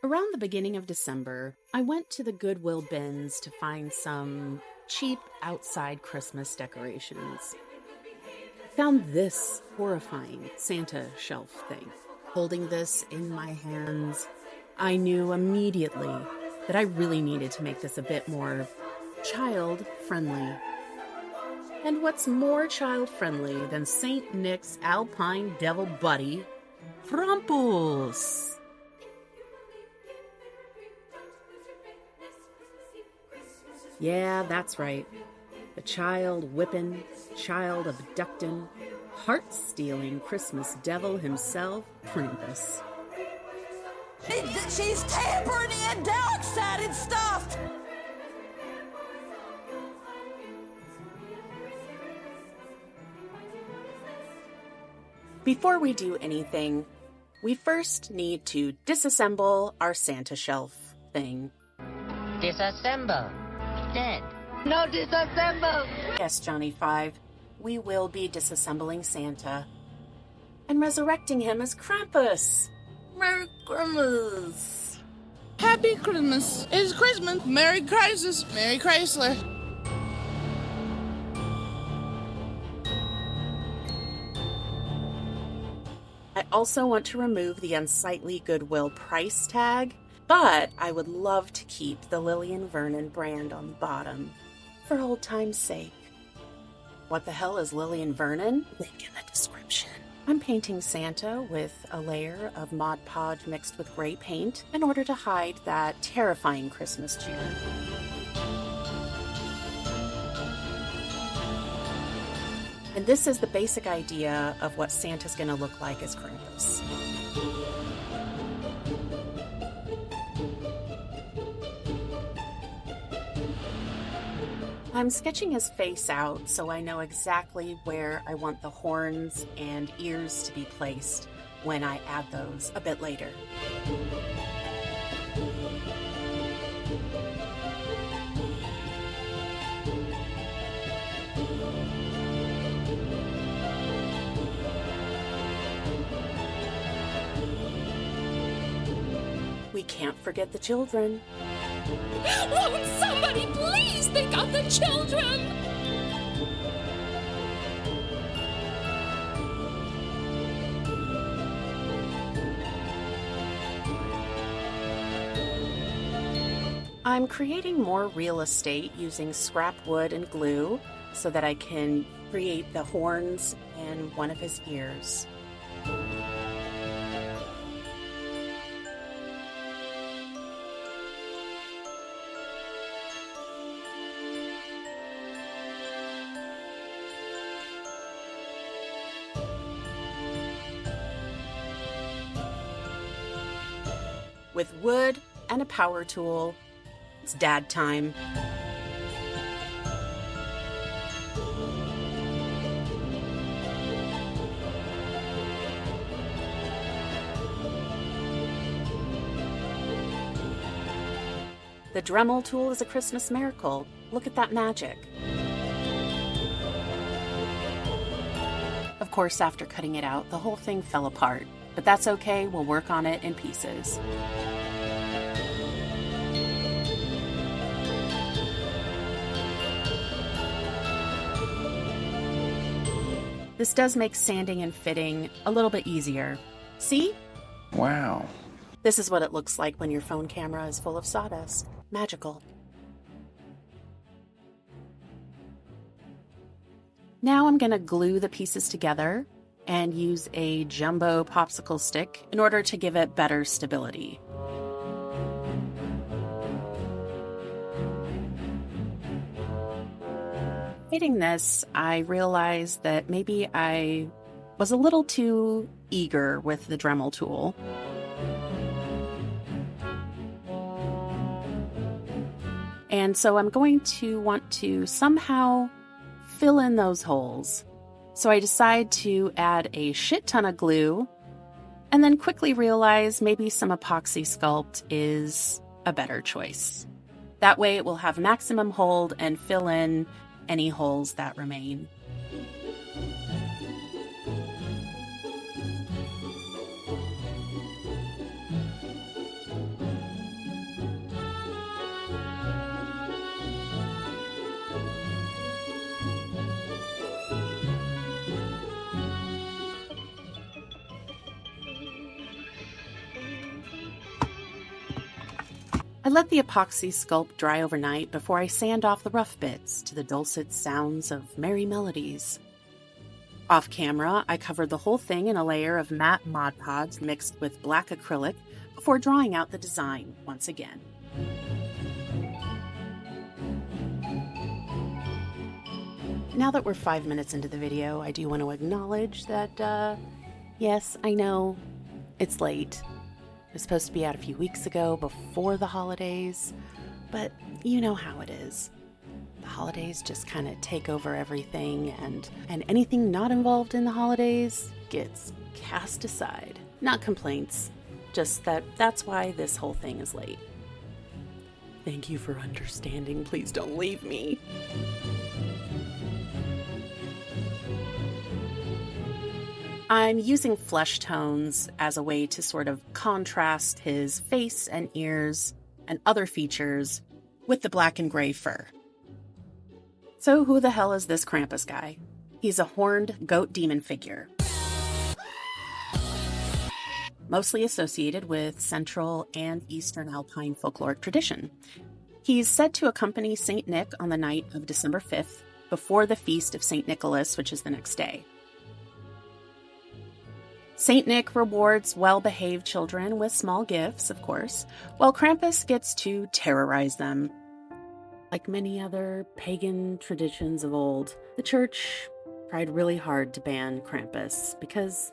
Around the beginning of December, I went to the Goodwill bins to find some cheap outside Christmas decorations. I found this horrifying Santa shelf thing. Holding this in my hands, I knew immediately that I really needed to make this a bit more child-friendly. And what's more child-friendly than St. Nick's alpine devil buddy, Krampus? Yeah, that's right. The child-whipping, child-abducting, heart-stealing Christmas devil himself, Krampus. She's tampering in dark-sided stuff! Before we do anything, we first need to disassemble our Santa shelf thing. Disassemble. Dead. No, disassemble! Yes, Johnny 5, we will be disassembling Santa and resurrecting him as Krampus. Merry Christmas! Happy Christmas! It's Christmas! Merry Crisis! Merry Chrysler! I also want to remove the unsightly Goodwill price tag, but I would love to keep the Lillian Vernon brand on the bottom, for old time's sake. What the hell is Lillian Vernon? Link in the description. I'm painting Santa with a layer of Mod Podge mixed with gray paint in order to hide that terrifying Christmas cheer. And this is the basic idea of what Santa's going to look like as Krampus. I'm sketching his face out so I know exactly where I want the horns and ears to be placed when I add those a bit later. We can't forget the children. Won't somebody please think of the children? I'm creating more real estate using scrap wood and glue so that I can create the horns and one of his ears. With wood and a power tool, it's dad time. The Dremel tool is a Christmas miracle. Look at that magic. Of course, after cutting it out, the whole thing fell apart. But that's okay, we'll work on it in pieces. This does make sanding and fitting a little bit easier. See? Wow. This is what it looks like when your phone camera is full of sawdust. Magical. Now I'm going to glue the pieces together and use a jumbo popsicle stick in order to give it better stability. Fitting this, I realized that maybe I was a little too eager with the Dremel tool. And so I'm going to want to somehow fill in those holes. So I decide to add a shit ton of glue and then quickly realize maybe some epoxy sculpt is a better choice. That way it will have maximum hold and fill in any holes that remain. I let the epoxy sculpt dry overnight before I sand off the rough bits to the dulcet sounds of merry melodies. Off camera, I covered the whole thing in a layer of matte Mod Podge mixed with black acrylic before drawing out the design once again. Now that we're 5 minutes into the video, I do want to acknowledge that, yes, I know, it's late. It was supposed to be out a few weeks ago before the holidays, but you know how it is. The holidays just kind of take over everything, and anything not involved in the holidays gets cast aside. Not complaints, just that's why this whole thing is late. Thank you for understanding. Please don't leave me. I'm using flesh tones as a way to sort of contrast his face and ears and other features with the black and gray fur. So who the hell is this Krampus guy? He's a horned goat demon figure, mostly associated with Central and Eastern Alpine folkloric tradition. He's said to accompany Saint Nick on the night of December 5th, before the feast of Saint Nicholas, which is the next day. Saint Nick rewards well-behaved children with small gifts, of course, while Krampus gets to terrorize them. Like many other pagan traditions of old, the church tried really hard to ban Krampus because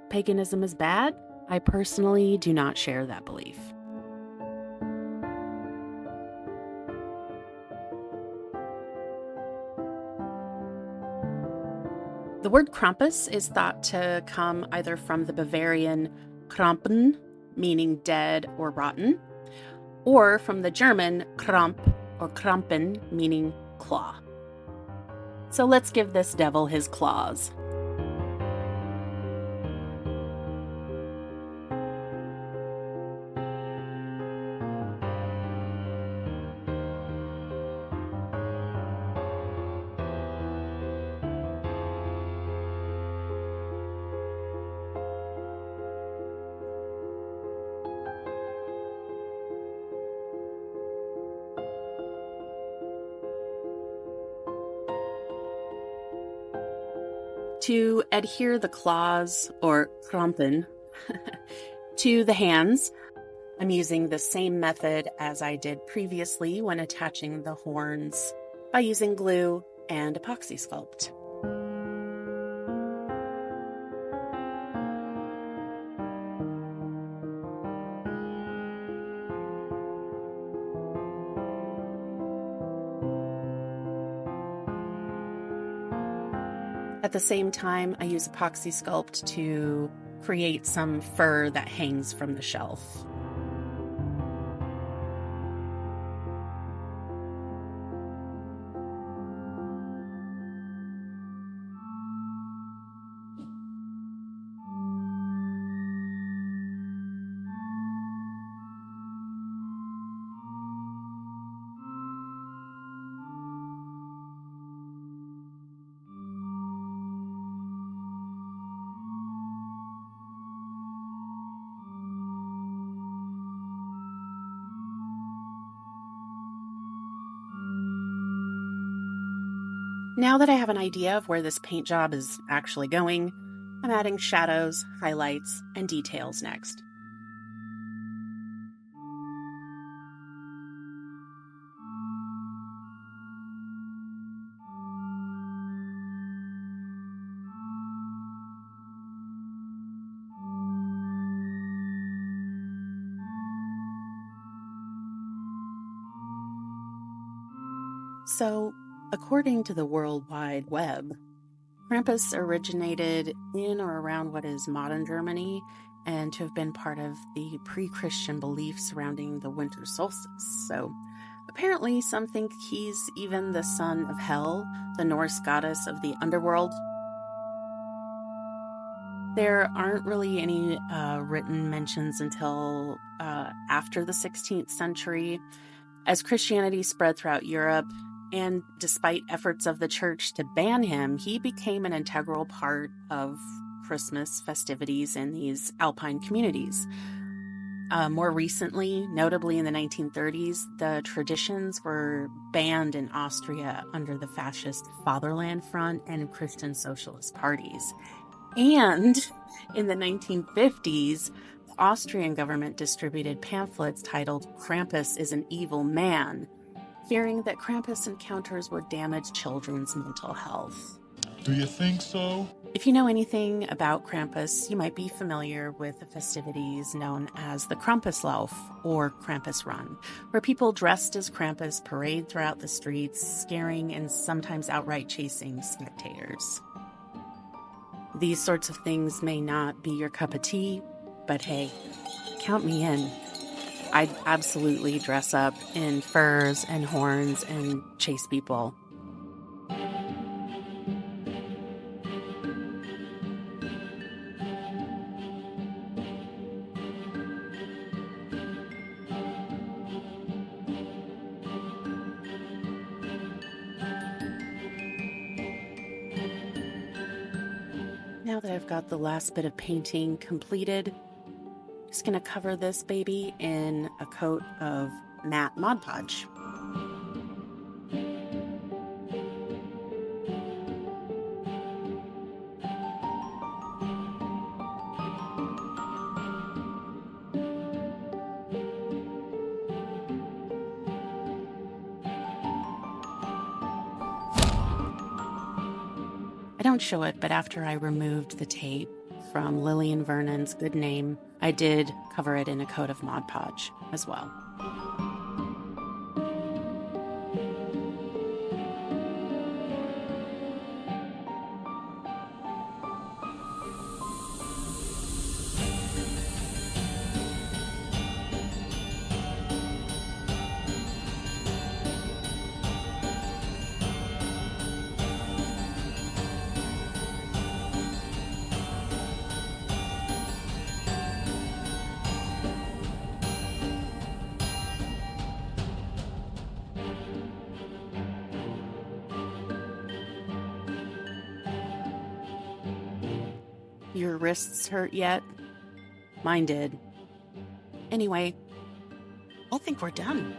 paganism is bad. I personally do not share that belief. The word Krampus is thought to come either from the Bavarian Krampen, meaning dead or rotten, or from the German Kramp or Krampen, meaning claw. So let's give this devil his claws. To adhere the claws, or krampen, to the hands, I'm using the same method as I did previously when attaching the horns by using glue and epoxy sculpt. At the same time, I use epoxy sculpt to create some fur that hangs from the shelf. Now that I have an idea of where this paint job is actually going, I'm adding shadows, highlights, and details next. So, according to the World Wide Web, Krampus originated in or around what is modern Germany and to have been part of the pre-Christian belief surrounding the winter solstice. So apparently some think he's even the son of Hel, the Norse goddess of the underworld. There aren't really any written mentions until after the 16th century, as Christianity spread throughout Europe. And despite efforts of the church to ban him, he became an integral part of Christmas festivities in these alpine communities. More recently, notably in the 1930s, the traditions were banned in Austria under the fascist Fatherland Front and Christian socialist parties. And in the 1950s, the Austrian government distributed pamphlets titled "Krampus is an Evil Man," fearing that Krampus encounters would damage children's mental health. Do you think so? If you know anything about Krampus, you might be familiar with the festivities known as the Krampuslauf or Krampus Run, where people dressed as Krampus parade throughout the streets, scaring and sometimes outright chasing spectators. These sorts of things may not be your cup of tea, but hey, count me in. I'd absolutely dress up in furs and horns and chase people. Now that I've got the last bit of painting completed, I'm just going to cover this baby in a coat of matte Mod Podge. I don't show it, but after I removed the tape from Lillian Vernon's Good Name, I did cover it in a coat of Mod Podge as well. Your wrists hurt yet? Mine did. Anyway, I think we're done.